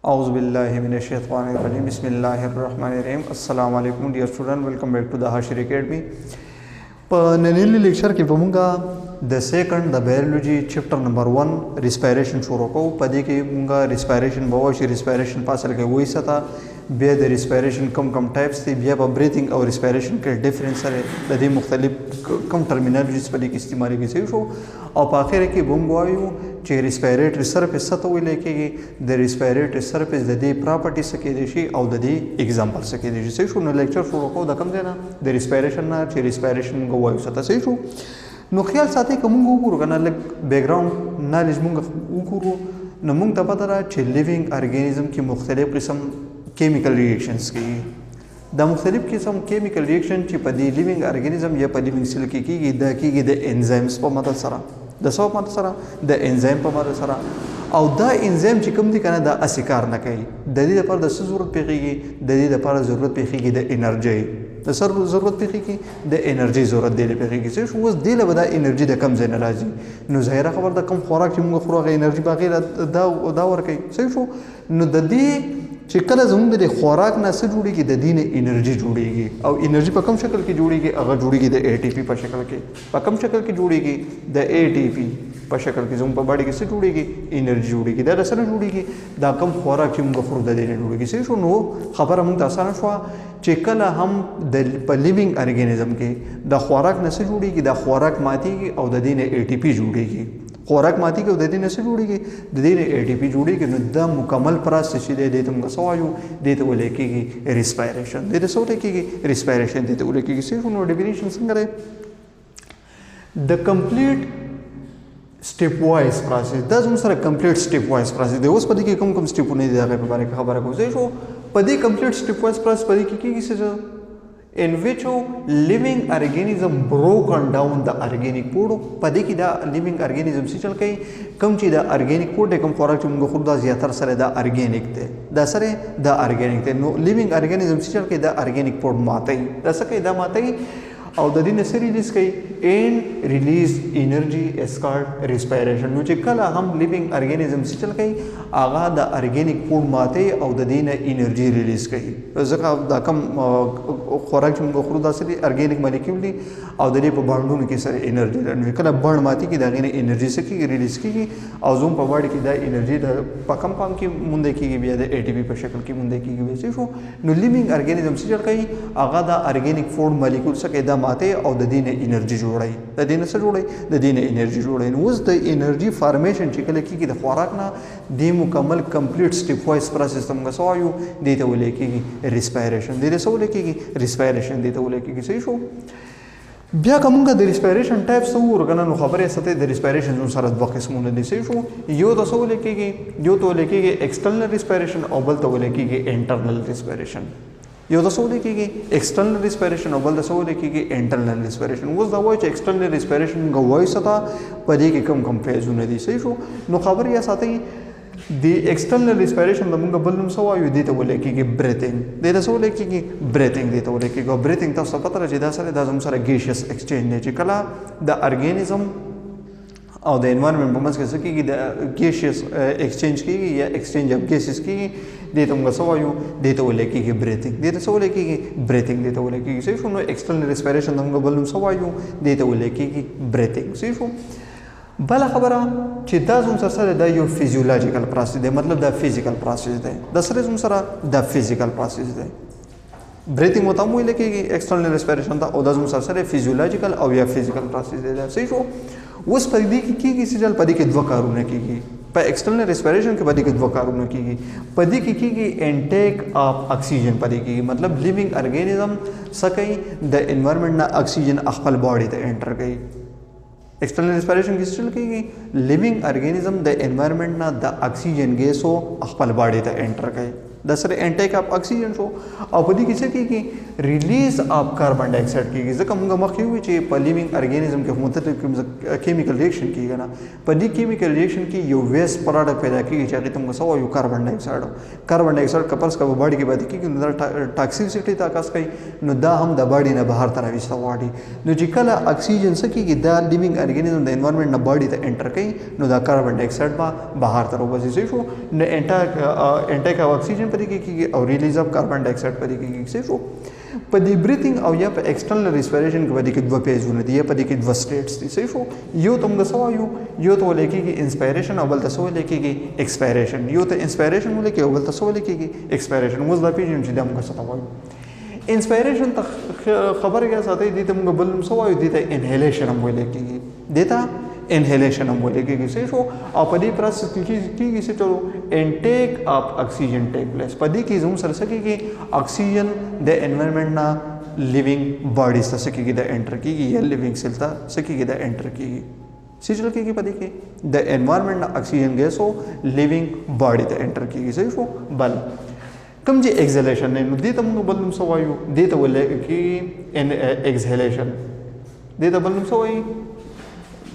Auzubillahiminash-shaytanir-rajim. Bismillahir-rahmanir-rahim. Assalamu alaikum dear student. Welcome back to the Hashir Academy. په ننني لیکچر کې به مونږه د سیکنډ د بایولوژي چپټر نمبر 1 ریسپایریشن شروع کوو. په دې کې مونږه ریسپایریشن به وایو چې ریسپایریشن په اصل کې وایي څه بیا د ریسپایریشن کم ټایپس دي، بیا په بریثینګ او ریسپایریشن کې ډیفرنس سره د دې مختلف کم ټرمینالوجیز په دې کې استعمالېږي شو او په اخر کې به مونږ وایو چې ریسپایریټري سرفیس څه ته ویل کېږي. د ریسپایریټري سرفیس د دې پراپرټي څه کېدای شي او د دې اگزامپل څه کېدای شي. شو نو لیکچر شروع کوو د کوم ځای نه؟ د ریسپایریشن نه، چې ریسپایریشن مونږ وایو څه ته. صحیح شو. نو خیال ساتئ که مونږ وګورو که نه لږ بیکګراوند نالج مونږ وګورو نو مونږ ته پته ده چې لیوینګ ارګانیزم کې مختلف قسم کیمیکل ریاکشنز کېږي. دا مختلف قسم کیمیکل ریاکشن چې په دې لیوینګ ارګانیزم یا په لیوینګ سیل کې کېږي دا کېږي د انزایمز په مدد سره. د څه په مدد سره؟ د انزایم په مدد سره. او دا انزایم چې کوم دي که نه دا هسې کار نه کوي. د دې لپاره د څه ضرورت پېښېږي؟ د دې لپاره ضرورت پېښېږي د انرژۍ. د څه ضرورت پېښېږي؟ د انرژۍ ضرورت دې له پېښېږي. څه اوس دې له به دا انرژي د کوم ځای نه راځي؟ نو ظاهره خبر ده کوم خوراک چې موږ خورو هغه انرژي په هغې دا ورکوي. صحیح شو. نو د دې چې کله زموږ د خوراک نه څه جوړېږي؟ د دې نه انرژي جوړېږي. او انرژي په کوم شکل کې جوړېږي؟ هغه جوړېږي د اے ټي پي په شکل کې. په کوم شکل کې جوړېږي؟ د اے ټي پي په شکل کې. زموږ په باډي کې څه جوړېږي؟ انرژي جوړېږي. دا د څه نه جوړېږي؟ دا کوم خوراک چې موږ خورو د دې نه جوړېږي. صحیح شو. نو خبره موږ ته اسانه شوه چې کله هم په لیوینګ ارګانیزم کې د خوراک نه څه جوړېږي؟ دا خوراک ماتېږي او د دې نه اے ټي پي جوړېږي. خوراک ماتېږي او د دې نه څه جوړېږي؟ د دې نه اے ټي پي جوړېږي. نو دا مکمل پروسس چې دی دې ته موږ څه وایو؟ دې ته ویل کېږي ریسپایریشن. دې ته څه ویل کېږي؟ ریسپایریشن دې ته ویل کېږي. صحیح شو. نو ډیفینیشن څنګه دی؟ د کمپلیټ سټیپ وایز پروسس. دا زموږ سره کمپلیټ سټیپ وایز پروسس دی. اوس په دې کې کوم سټیپونه دي هغې په باره کې خبره کوو. صحیح شو. په دې کمپلیټ سټیپ وایز پروسس په دې کې کېږي څه in which living organism broken down the organic food. په دې کې دا living organism څه چل کوي؟ کوم چې دا organic food دی، کوم خوراک چې موږ خورو دا زیاتره سره دا organic دی. دا سره دا organic دی. نو living organism څه چل کوي؟ دا organic food ماتوي. دا څه کوي؟ دا ماتوي او د دې نه څه ریلیز کوي؟ and release energy is called respiration. نو چې کله هم living organism څه چل کوي؟ هغه د organic food ماتوي او د دې نه انرژي ریلیز کوي. ځکه دا کوم خوراک چې موږ خورو دا څه دي؟ ارګینیک مالیکول دي او د دې په بانډونو کې سره انرژي ده. نو کله بڼ ماتېږي د هغې نه انرژي څه کېږي؟ ریلیز کېږي او زموږ په باډي کې دا انرژي د په کم پام کې موندی کېږي، بیا د اے ټي پي په شکل کې موندی کېږي. صحیح شو. نو لیوینګ ارګانیزم څه چل کوي؟ هغه د ارګینیک فوډ مالیکول څه کوي؟ دا ماتوي او د دې نه انرژي جوړوي. د دې نه څه جوړوي؟ د دې نه انرژي جوړوي. نو اوس د انرژي فارمیشن چې کله کېږي د خوراک نه دې مکمل کمپلیټ سټیپ وایز پروسس ته موږ څه وایو؟ دې ته ویل کېږي ریسپایریشن. دې ته څه ویل کېږي؟ ریسپایریشن دې ته ویل کېږي. صحیح شو. بیا که موږ د ریسپایریشن ټایپس ته وګورو که نه نو خبرې ساتئ د ریسپایریشن زموږ سره دوه قسمونه دي. صحیح شو. یو ته څه ویل کېږي؟ یو ته ویل کېږي ایکسټرنل ریسپایریشن او بل ته ویل کېږي انټرنل ریسپایریشن. یو ته څه ویل کېږي؟ ایکسټرنل ریسپایریشن او بل ته څه ویل کېږي؟ انټرنل ریسپایریشن. اوس دا وایي چې ایکسټرنل ریسپایریشن موږ وایو څه ته؟ په دې کې کوم فیزونه دي. صحیح شو. نو خبرې یا ساتئ د ایکسټرنل ریسپایریشن د موږ بل نوم څه وایو؟ دې ته ویل کېږي بریثینګ. دې ته څه ویل کېږي؟ بریثینګ دې ته ویل کېږي. او بریثینګ تاسو ته پته ده چې دا سره دا زموږ سره ګیشیس ایکسچینج دی چې کله د ارګانیزم او د انوایرمنټ په منځ کې څه کېږي؟ د ګیشیس ایکسچینج کېږي یا ایکسچینج اف ګیسز کېږي. دې ته موږ څه وایو؟ دې ته ویل کېږي بریثینګ. دې ته څه ویل کېږي؟ بریثینګ دې ته ویل کېږي. صحیح شو. نو ایکسټرنل ریسپایریشن د موږ بل نوم څه وایو؟ دې ته ویل کېږي بریثینګ. صحیح شو. بله خبره چې دا زموږ سره دا یو فیزیولوژیکل پروسس دی، مطلب دا فزیکل پروسس دی. دا سره زموږ سره دا فزیکل پروسس دی. بریثینګ ورته هم ویل کېږي ایکسټرنل ریسپایریشن ته او دا زموږ سره فیزیولوژیکل او یا فزیکل پروسس دی. صحیح شو. اوس په دې کې کېږي څه ډول؟ په دې کې دوه کارونه کېږي. په ایکسټرنل ریسپایریشن کې په دې کې دوه کارونه کېږي. په دې کې کېږي انټیک اف اکسیجن. په دې کې مطلب لیوینګ ارګانیزم څه کوي؟ د انوایرمنټ نه اکسیجن خپل باډي ته انټر کوي. ایکسټرنل ریسپایریشن کې څه چل کېږي؟ لیوینګ ارګانیزم د انوایرمنټ نه د اکسیجن ګیسو خپل باډي ته انټر کوي. د سره انټیک اف اکسیجن شو او په دې کې څه کېږي ریلیز اف کاربن ډای اکساید کېږي ځکه موږ مخکې وویل چې په لیوینګ ارګانیزم کې مختلف کیمیکل ریاکشن کېږي نه په دې کیمیکل ریاکشن کې یو ویسټ پروډکټ پیدا کېږي چې هغې ته موږ څه وایو کاربن ډای اکساید کاربن که په باډي کې پاتې کېږي نو دا ټاکسیسټي تاکاس کوي نو دا هم د باډي نه بهر ته راویسته غواړي نو چې کله اکسیجن څه کېږي دا لیوینګ ارګانیزم د انوایرمنټ نه باډي ته انټر کوي نو دا کاربن ډای اکساید به بهر ته راوځي صحیح شو نو انټیک اف اکسیجن په دې کې کېږي او ریلیز اف کاربن ډای اکساید په دې کې کېږي صحیح شو په دې بریثینګ او یا په ایکسټرنل ریسپیریشن کې په دې کې دوه پیجونه دي یا په دې کې دوه سټیټس دي صحیح شو یو ته موږ څه وایو یو ته ویل کېږي انسپایریشن او بل ته څه ویل کېږي ایکسپایریشن یو ته انسپایریشن ویل کېږي او بل ته څه ویل کېږي ایکسپایریشن اوس دا پیژنو چې دا موږ څه ته وایو انسپایریشن ته خبره کې ساتي دي ته موږ بل څه وایو دي ته انهیلیشن هم ویل کېږي دته انهیلیشن هم ویل کېږي صحیح شو او په دې پروسس کې کېږي چې چلو انټیک اف اکسیجن ټیک پلیس په دې کې زموږ سره څه کېږي اکسیجن د انوایرمنټ نه لیوینګ باډیز ته څه کېږي د انټر کېږي یا لیوینګ سیل ته څه کېږي د انټر کېږي څه چل کېږي په دې کې د انوایرمنټ نه اکسیجن ګیس او لیوینګ باډي ته انټر کېږي صحیح شو بل کوم چې ایکزهلیشن نه نو دې ته موږ بل نوم څه وایو دې ته ویل کېږي ایکزهلیشن دې ته بل نوم څه وایي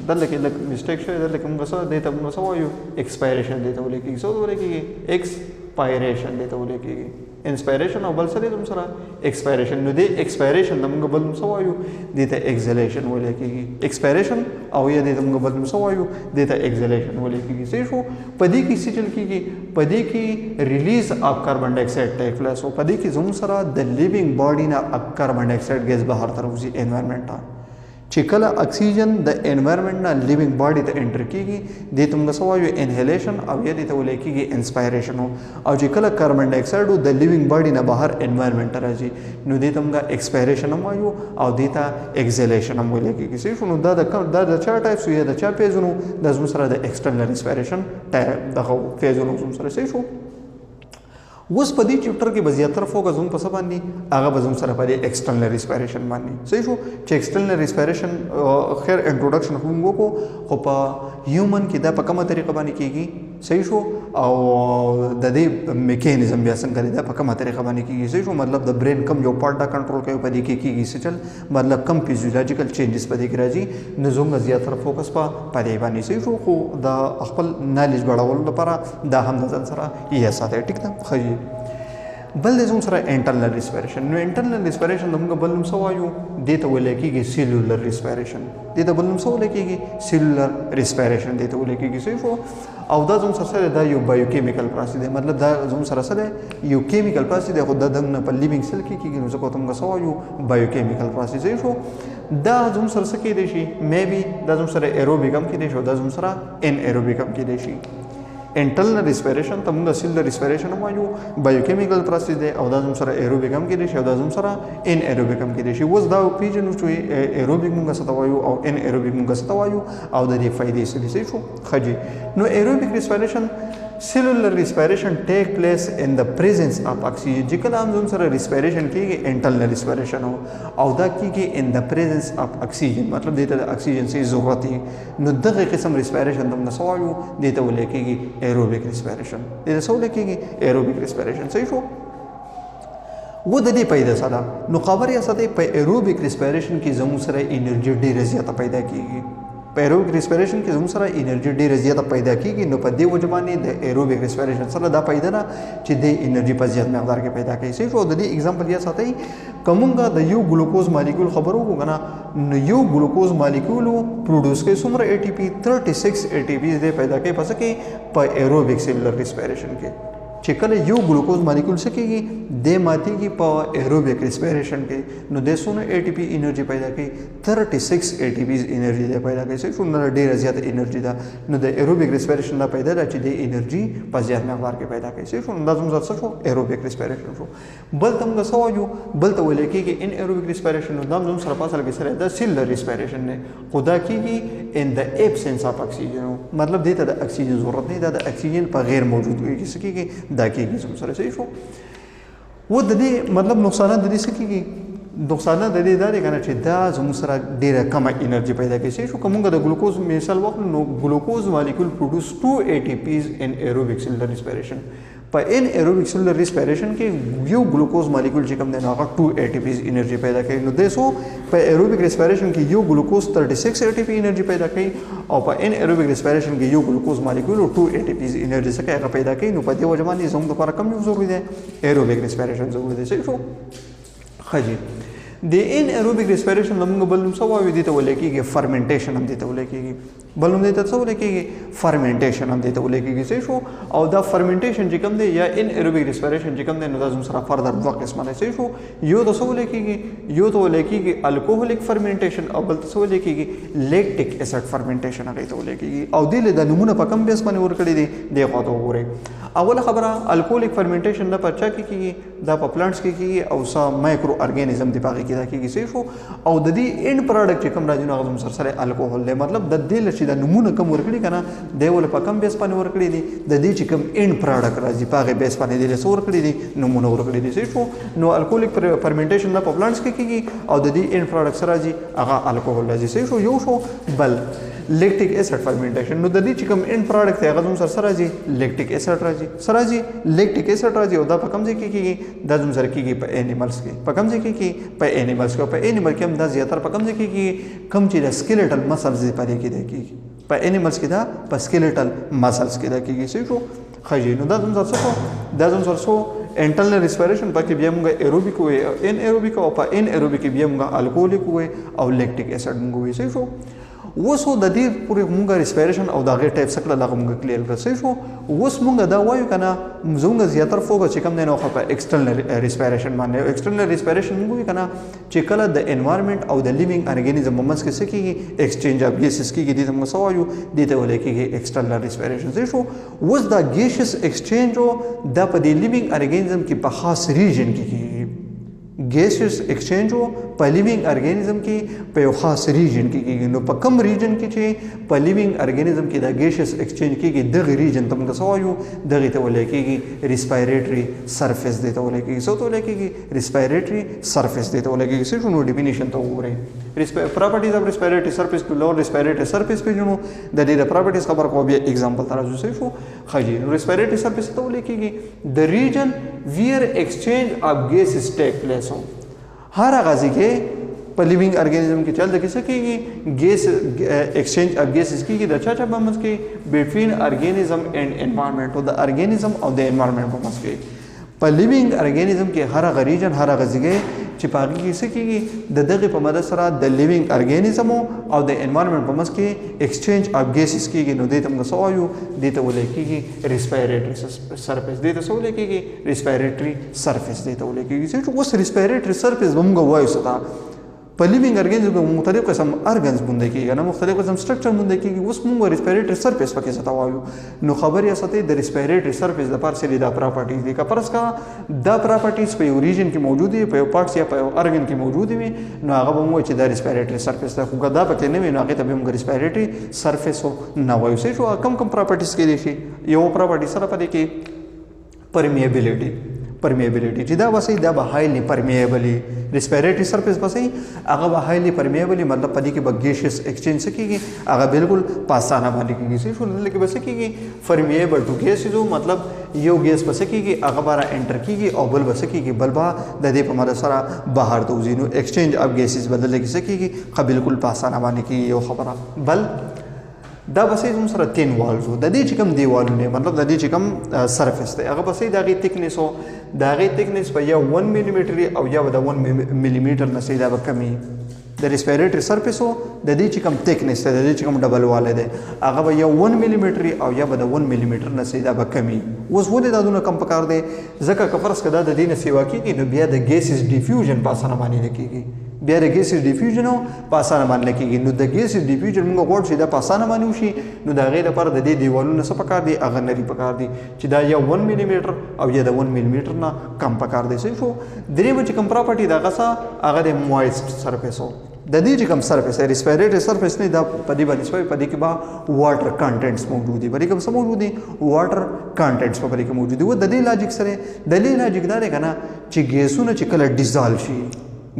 دلته کې لږ مسټیک شوی دلته کې موږ څه دې ته موږ څه وایو ایکسپایریشن دې ته ویل کېږي څه ویل کېږي ایکسپایریشن دې ته ویل کېږي انسپایریشن او بل څه دې تم سره ایکسپایریشن نو دې ایکسپایریشن د موږ بل نوم څه وایو دې ته ایکزهلیشن ویل کېږي ایکسپایریشن او یا دې ته موږ بل نوم څه وایو دې ته ایکزهلیشن ویل کېږي صحیح شو په دې کې څه چل کېږي په دې کې ریلیز اف کاربن ډای اکساید ټیک پلیس او په دې کې زموږ سره د لیوینګ باډي نه کاربن ډای اکساید ګیس بهر ته راوځي انوایرمنټ ته چې کله اکسیجن د انوایرمنټ نه لیوینګ باډي ته انټر کېږي دې ته موږ څه وایو انهیلیشن او یا دې ته ویل کېږي انسپایریشن او چې کله کاربن ډای اکساید د لیوینګ باډي نه بهر انوایرمنټ ته راځي نو دې ته موږ ایکسپایریشن هم وایو او دې ته ایکزهلیشن هم ویل کېږي صحیح شو نو دا د چا ټایپس یا د چا پیجونو د زموږ سره د ایکسټرنل ریسپیریشن دغه پیجونو زموږ سره صحیح شو اوس په دې چپټر کې به زیاتره فوکس زموږ په څه باندې هغه به زموږ سره په دې ایکسټرنل ریسپیریشن باندې صحیح شو چې ایکسټرنل ریسپیریشن خیر انټروډکشن هم وکړو خو په هیومن کې دا په کومه طریقه باندې کېږي صحیح شو او د دې میکانیزم بیا څنګه دی دا په کومه طریقه باندې کېږي صحیح شو مطلب د برین کم یو پارټ دا کنټرول کوي په دې کې کېږي څه چل مطلب کم فزیولوژیکل چینجز په دې کې راځي نو زموږ زیاتره فوکس په دې باندې صحیح شو خو د خپل نالج بډاولو لپاره دا هم د ځان سره یې ساتي ټیک ده ښه بل د زموږ سره انټرنل ریسپیریشن نو انټرنل ریسپیریشن د موږ بل نوم څه وایو دې ته ویل کېږي سیلولر ریسپیریشن دې ته بل نوم څه ویل کېږي سیلولر ریسپیریشن دې ته ویل کېږي صحیح شو او دا زموږ سره دا یو بایوکیمیکل پروسس دی مطلب دا زموږ سره سره یو کیمیکل پروسس دی خو دا د په لیوینګ سیل کې کېږي نو څه کوم څه وایو بایوکیمیکل پروسس صحیح شو دا زموږ سره څه کېدای شي مې بي دا زموږ سره ایروبیک هم کېدای شي دا زموږ سره ان ایروبیک هم کېدای شي انټرنل ریسپیریشن ته موږ سیلولر ریسپیریشن وایو بایوکیمیکل پروسس دی او دا زموږ سره ایروبیک هم کېدای شي او دا زموږ سره ان ایروبیک هم کېدای شي اوس دا پیژنو چې ایروبیک موږ څه ته وایو او ان ایروبیک موږ څه ته وایو او د دې فائدې څه دي صحیح شو ښه جي نو ایروبیک ریسپیریشن cellular respiration take place in the presence of oxygen چې کله هم زموږ سره ریسپیریشن کېږي انټرنل ریسپیریشن او دا کېږي in the presence of oxygen مطلب دې ته د اکسیجن سي ضرورت دی نو دغه قسم ریسپیریشن ته موږ څه وایو دې ته ویل کېږي ایروبیک ریسپیریشن دې ته څه ویل کېږي ایروبیک ریسپیریشن صحیح شو و د دې پیدا سره نو خبر یا ساتي په ایروبیک ریسپیریشن کې زموږ سره انرژي ډېره زیاته پیدا کېږي په ایروبیک ریسپیریشن کې زموږ سره انرژي ډېره زیاته پیدا کېږي نو په دې وجه باندې د ایروبیک ریسپیریشن سره دا پیدا نه چې د انرژي په زیات مقدار کې پیدا کوي صحیح شو د دې اگزامپل یا ساتي کومه د یو ګلوکوز مالیکول خبرو وګنا نو یو ګلوکوز مالیکول پروډوس کوي څومره اي ټي پی 36 اي ټي پی دې پیدا کوي پس کې په ایروبیک سیلولر ریسپیریشن کې چې کله یو ګلوکوز مالیکول څه کېږي د ماتېږي په ایروبیک ریسپیریشن کې نو د څونه اي ټي پی انرژي پیدا کوي 36 اي ټي پی انرژي دی پیدا کوي څه نو ډېره زیاته انرژي ده نو د ایروبیک ریسپیریشن دا پیدا ده چې د انرژي په زیات مقدار کې پیدا کوي څه نو زموږ څه شو ایروبیک ریسپیریشن شو بل تم غسو یو بل ته ویل کېږي ان ایروبیک ریسپیریشن نو زموږ سره پاسه کې سره د سیلولر ریسپیریشن نه خدا کېږي ان د ایبسنس اف اکسیجن مطلب دې ته د اکسیجن ضرورت نه ده د اکسیجن په غیر موجودګۍ کې څه کېږي دا کېږي زموږ سره صحیح شو و د دې مطلب نقصانات د دې څه کېږي نقصانات د دې دا دی کنه چې دا زموږ سره ډېره کمه انرژي پیدا کوي صحیح شو که موږ د ګلوکوز مثال واخلو نو ګلوکوز مالیکول پروډوس 2 ATPs ان ایروبیک سیلولر ریسپیریشن په ان ایروبیک سیلولر ریسپیریشن کې یو ګلوکوز مالیکول چې کوم دی نو هغه 2 ATPs انرژي پیدا کوي. نو د سو په ایروبیک ریسپیریشن کې یو ګلوکوز 36 ATP انرژي پیدا کوي او په ان ایروبیک ریسپیریشن کې یو ګلوکوز مالیکول 2 ATPs انرژي څخه هغه پیدا کوي. نو په دې وجه باندې زموږ لپاره کوم یو ضروري دی؟ ایروبیک ریسپیریشن ضروري دی. صحیح شو؟ خجی د ان ایروبیک ریسپیریشن موږ بل نوم څه وایو؟ دې ته ویل کېږي فرمنټیشن هم دې ته ویل کېږي. بل نوم دې ته څه ویل کېږي؟ فرمنټیشن هم دې ته ویل کېږي. صحیح شو؟ او دا فرمنټیشن چې کوم دی یا ان ایروبیک ریسپیریشن چې کوم دی نو دا زموږ سره فردر دوه قسمه دی. صحیح شو؟ یو ته څه ویل کېږي؟ یو ته ویل کېږي الکوهولیک فرمنټیشن او بل ته څه ویل کېږي؟ لیکټیک اسید فرمنټیشن هغه ته ویل کېږي. او دې له د نمونه په کم بیس باندې ورکړي دي دې خواته وګورئ. اوله خبره الکوهولیک فرمنټیشن دا په چا کې کېږي؟ دا په پلانټس کې کېږي او سا مایکرو ارګانیزم دی پاږي کې دا کېږي. صحیح شو؟ او د دې اینډ پروډکټ چې کوم راځي نو هغه زموږ سره الکوهول دی. مطلب د دې لچې د نمونه کم ورکړي کنه دی ول په کم بیس باندې ورکړي دي د دې چې کوم اینډ پروډکټ راځي پاږي بیس باندې دې څو ورکړي دي نمونه ورکړي دي. صحیح شو؟ نو الکوهولیک فرمنټیشن دا په پلانټس کې کېږي او د دې اینډ پروډکټ سره راځي هغه الکوهول راځي. صحیح شو؟ یو شو. بل لیکټیک اسید فرمنټیشن نو د دې چې کوم اینډ پروډکټ دی هغه زموږ سره راځي لیکټیک اسید راځي. سره راځي لیکټیک اسید راځي او دا په کوم ځای کې کېږي؟ دا زموږ سره کېږي په انیملز کې. په کوم ځای کې کېږي؟ په انیملز کې. په انیمل کې هم دا زیاتره په کوم ځای کې کېږي؟ کوم چې د سکیلیټل مسلز په دې کې دی کېږي. په انیملز کې دا په سکیلیټل مسلز کې دا کېږي. صحیح شو؟ خجی نو دا زموږ سره څه دا زموږ سره انټرنل ریسپیریشن پکې بیا موږ ایروبیک وې ان ایروبیک او په ان ایروبیک بیا موږ الکوهولیک وې او لیکټیک اسید موږ وې. صحیح شو؟ اوس د دې پورې موږ ریسپیریشن او دا غي ټایپ سکله لغه موږ کلیر کړ. صحیح شو؟ اوس موږ دا وایو کنه زموږ زیاتره فوکس چې کوم دی نو په ایکسټرنل ریسپیریشن باندې. ایکسټرنل ریسپیریشن موږ وایو کنه چې کله د انوایرنمنت او د لیوینګ ارګانیزم مومنټس کې څه کېږي؟ ایکسچینج اف ګیسز کېږي. دې ته موږ څه وایو؟ دې ته ویل کېږي ایکسټرنل ریسپیریشن. صحیح شو؟ اوس دا ګیسز ایکسچینج دا په دې لیوینګ ارګانیزم کې په خاص ریجن کې کېږي. ګیسز ایکسچینج په لیوینګ ارګانیزم کې په یو خاص ریجن کې کېږي. نو په کوم ریجن کې چې په لیوینګ ارګانیزم کې دا ګیسز ایکسچینج کېږي دغه ریجن ته موږ څه وایو؟ دغه ته ویل کېږي ریسپایریټري سرفیس. دې ته ویل کېږي څه ته ویل کېږي؟ ریسپایریټري سرفیس. دې ته ویل کېږي. صحیح نو ډیفینیشن ته وګورئ. پراپرټیز اف ریسپایریټري سرفیس ټو لور ریسپایریټري سرفیس پیژنو د دې د پراپرټیز خبر کو بیا ایگزامپل تر راځو. صحیح شو؟ خجی نو ریسپایریټري سرفیس ته ویل کېږي د ریجن ویر ایکسچینج اف ګیسز ټیک پلیس. هر هغه ځای کې په لیوینګ ارګانیزم کې چلته کې څه کېږي؟ ګیس ایکسچینج اف ګیسز کېږي د چا چا په منځ کې؟ بټوین ارګانیزم اینډ انوایرنمنت او د ارګانیزم او د انوایرنمنت په منځ کې. په لیوینګ ارګانیزم کې هر هغه ریجن هر هغه ځای چې په هغه کې څه کېږي د دغه په مدد سره د لیوینګ ارګانیزم او د انوایرنمنت په منځ کې ایکسچینج اف ګیسز کېږي. نو دې ته موږ څه وایو؟ دې ته ویل کېږي ریسپایریټري سرفیس. دې ته څه ویل کېږي؟ ریسپایریټري سرفیس دې ته ویل کېږي. چې اوس ریسپایریټري سرفیس به موږ وایو څه په لیوینګ ارګانیزم کې مختلف قسم ارګنز بوندې کېږي نه مختلف قسم سټرکچر بوندې کېږي. اوس موږ ریسپایریټري سرفیس پکې څه وایو؟ نو خبر یې ساتي د ریسپایریټري سرفیس د پاره سلی دا پراپرټیز دي. کپرس کا دا پراپرټیز په یو ریجن کې موجود دي په یو پارټس یا په یو ارګن کې موجود وي نو هغه به موږ چې دا ریسپایریټري سرفیس ده. خو دا پکې نه وي نو هغه ته به موږ ریسپایریټري سرفیس نه وایو. صحیح شو؟ کم کم پراپرټیز کې دي شي یو پراپرټی سره پدې کې پرمیبیلیټي چې دا وسې دا به هایلی پرمیبلی ریسپایریټري سرفیس وسې هغه به هایلی پرمیبلی مطلب پدې کې به ګیسز ایکسچینج کېږي هغه بالکل پاسانه باندې کېږي. صحیح شو؟ لکه بس کېږي فرمیبل ټو ګیسز مطلب یو ګیس پس کېږي هغه بار انټر کېږي او بل بس کېږي بل با د دې په مدد سره بهر ته وځي. نو ایکسچینج اف ګیسز بدل کې کېږي خو بالکل پاسانه باندې کېږي. یو خبره بل دا بسې زموږ سره 3 والز د دې چې کوم دیوالونه مطلب د دې چې کوم سرفیس دی هغه بسې د هغې تکنیس او د هغې تکنیس په یا 1 ملي میټر او یا به د 1 ملي میټر نه سي دا به کمي د ریسپایریټري سرفیس او د دې چې کوم تکنیس دی د دې چې کوم ډبل واله دی هغه به یا 1 ملي میټر او یا به د 1 ملي میټر نه سي دا به کمي. اوس ولې دا دونه کم پکار دی؟ ځکه که فرض کړه د دې نه سیوا کېږي نو بیا د ګیسز ډیفیوژن په اسانه باندې نه کېږي. بیا د ګیسز ډیفیوژن په اسانه باندې کېږي. نو د ګیسز ډیفیوژن موږ غواړو چې دا په اسانه باندې وشي نو د هغې لپاره د دې دیوالونه څه پکار دي؟ هغه نري پکار دي چې دا یا 1 ملي میټر او یا د 1 ملي میټر نه کم پکار دی. صحیح شو؟ درېیمه چې کوم پراپرټي د هغه څه هغه د موایسټ سرفیس او د دې چې کوم سرفیس دی ریسپایریټري سرفیس نه دا په دې باندې شوی په دې کې به واټر کانټینټس موجود دي. په دې کې څه موجود دي؟ واټر کانټینټس په دې کې موجود دي. و د دې لاجیک سره د دې لاجیک دا دی که نه چې ګیسونه چې کله ډیزالو شي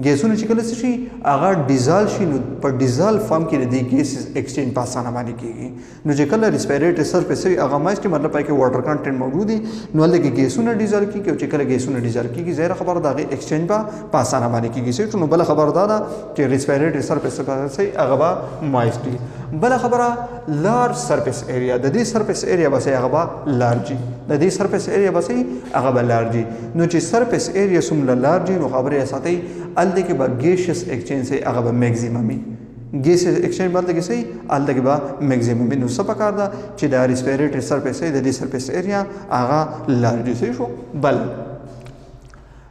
ګیسونه چې کله شي هغه ډیزال شي نو په ډیزال فارم کې د ګیس ایکسچینج په اسانه باندې کیږي نو چې کله ریسپیریټری سرفیس وي هغه مایسټ مطلب پای کې واټر کنټینټ موجود دي نو لکه ګیسونه ډیزال کیږي او چې کله ګیسونه ډیزال کیږي زیره خبر دا غي ایکسچینج په اسانه باندې کیږي نو بل خبر دا چې ریسپیریټری سرفیس هغه به مایسټ وي بل خبره لارج سرفیس ایریا د دې سرفیس ایریا بس هغه به لارج د دې سرفیس ایریا بس هغه به لارج نو چې سرفیس ایریا سمله لارج نو خبره ساتي الته کې به ګیسس ایکسچینج سي هغه به میکسیمم ګیس ایکسچینج باندې کې سي الته کې به میکسیمم نو څه پکار دا چې د ریسپیریټری سرفیس د دې سرفیس ایریا هغه لارج سي شو بل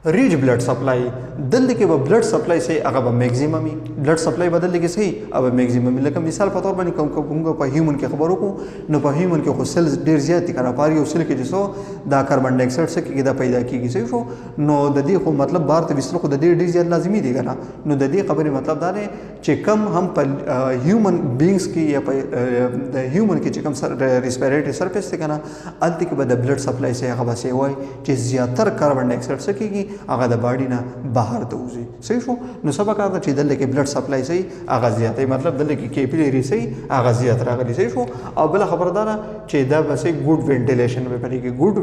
ریچ بلډ سپلای دلته کې به بلډ سپلای سي هغه به میکسیمم بلډ سپلای بدل کې سي هغه میکسیمم لکه مثال په تور باندې کوم په هیومن کې خبرو کو نو په هیومن کې خو سیلز ډیر زیات دي کنه پاره یو سیل کې جسو دا کاربن ډای اکساید څخه کې دا پیدا کیږي سي شو نو د دې خو مطلب بار ته وسلو خو د دې ډیر زیات لازمي دي کنه نو د دې خبرې مطلب دا دی چې کم هم په هیومن بینګز کې یا په د هیومن کې چې کم ریسپیریټری سرفیس ته کنه الته کې به د بلډ سپلای سي هغه به سي وای چې زیاتره کاربن ډای اکساید څخه کېږي هغه د باډي نه بهر ته وځي صحیح شو نو سبا کار چې دلته کې بلډ سپلای سي هغه زیاتې مطلب دلته کې کیپیلری سي هغه زیات راغلي صحیح شو او بل خبردار چې دا بس ګډ وینټیلیشن په پرې کې ګډ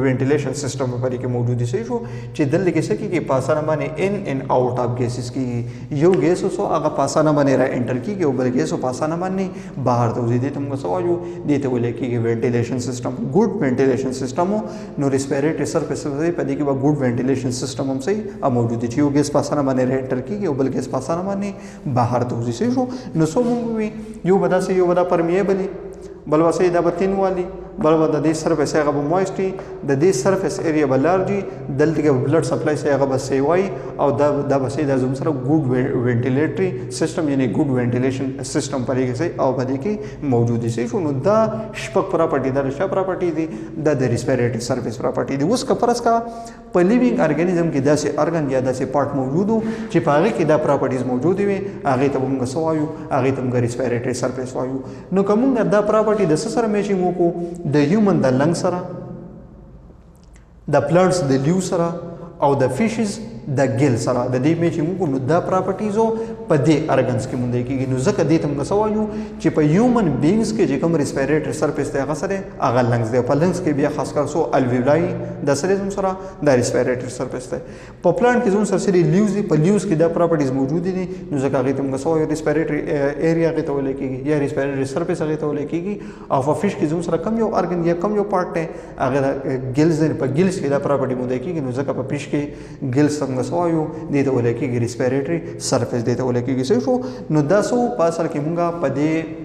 وینټیلیشن سیستم په پرې کې موجود دي صحیح شو چې دلته کې څه کې پاسانه باندې ان ان اوټ اف ګیسز کې یو ګیس سو هغه پاسانه باندې را انټر کیږي او بل ګیس پاسانه باندې بهر ته وځي دي تم څه وایو دي ته ولې کېږي وینټیلیشن سیستم ګډ وینټیلیشن سیستم نو ریسپیریټری سرفیس په دې کې به ګډ وینټیلیشن سیستم هم صحیح موجود دي چې یو ګیس پاسانه باندې را انټر کیږي او بل ګیس پاسانه باندې بهر ته وځي صحیح شو نو سو موږ یو بدا سي یو بدا پرمیبل بل وسه دا بتین والی بل د دې سرفیس هغه به مویسټي د دې سرفیس ایریا به لارجي دلته کې بلډ سپلای سي هغه به سی وای او دا به سي د زوم سره ګډ وینټیلیټری سیستم یعنی ګډ وینټیلیشن سیستم پرې کې سي او په دې کې موجود دي شي نو دا شپږ پراپرټي دا شپږ پراپرټي دي د ریسپیریټری سرفیس پراپرټي دي اوس کفرس کا په لیوینګ ارګانیزم کې داسې ارګان یا داسې پارت موجودو چې په هغه کې دا پراپرټیز موجود وي هغه ته موږ سوایو هغه ته موږ ریسپیریټری سرفیس وایو نو کوم دا پراپرټي د سره میچینګ وکړو د هیومن د لنګ سره د پلانټس د لیو سره او د فیشز د ګیل سره د دې میچینګ وکړو نو دا پراپرټیزو په دې ارګنز کې مونږ کېږي نو ځکه دې ته موږ سوایو چې په هیومن بینګز کې چې کوم ریسپیریټری سرفیس دی هغه سره هغه لنګز دی په لنګز کې بیا خاص کر سو الویولای د سره زم سره د ریسپیریټری سرفیس دی په پلانټ کې زم سره سری لیوز دی په لیوز کې دا پراپرټیز موجود دي نو ځکه هغه ته موږ سوایو ریسپیریټری ایریا کې ته ولې کېږي یا ریسپیریټری سرفیس هغه ته ولې کېږي او په فیش کې زم سره کم یو ارګن یا کم یو پارت دی هغه ګیلز دی په ګیلز کې دا پراپرټی موجود کېږي نو ځکه په فیش کې ګیلز څنګه سوایو دې ته ولې کېږي ریسپیریټری سرفیس دې ته ولې کېږي صحیح شو نو دا سو په اصل کې مونږه په دې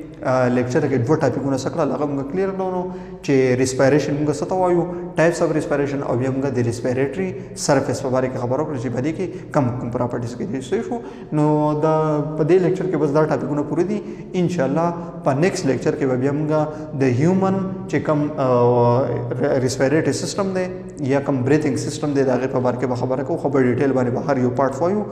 لیکچر کې دوه ټاپکونه سکړه هغه موږ کلیر کړو چې ریسپیریشن موږ څه ته وایو ټایپس اف ریسپیریشن او بیا موږ د ریسپیریټری سرفیس په اړه خبرو کړو چې په دې کې کوم پراپرټیز کې دي صحیح شو نو دا په دې لیکچر کې بس دا ټاپکونه پوره دي ان شاء الله په نیکسټ لیکچر کې بیا موږ د هیومن چې کوم ریسپیریټری سیستم دی یا کوم بریثینګ سیستم دی دا غیر په اړه کې خبره کوو خبر ډیټیل باندې بهر یو پارت وایو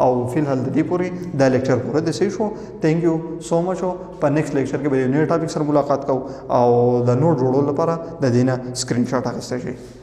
او فلحال د دې پوری دا لیکچر پوره دی صحیح شو ثانک یو سو مچ په نیکسټ لیکچر کې به نوې ټاپک سره ملاقات کوو او د نوٹ جوړولو لپاره د دې نه سکرین شاټ اخیستی شئ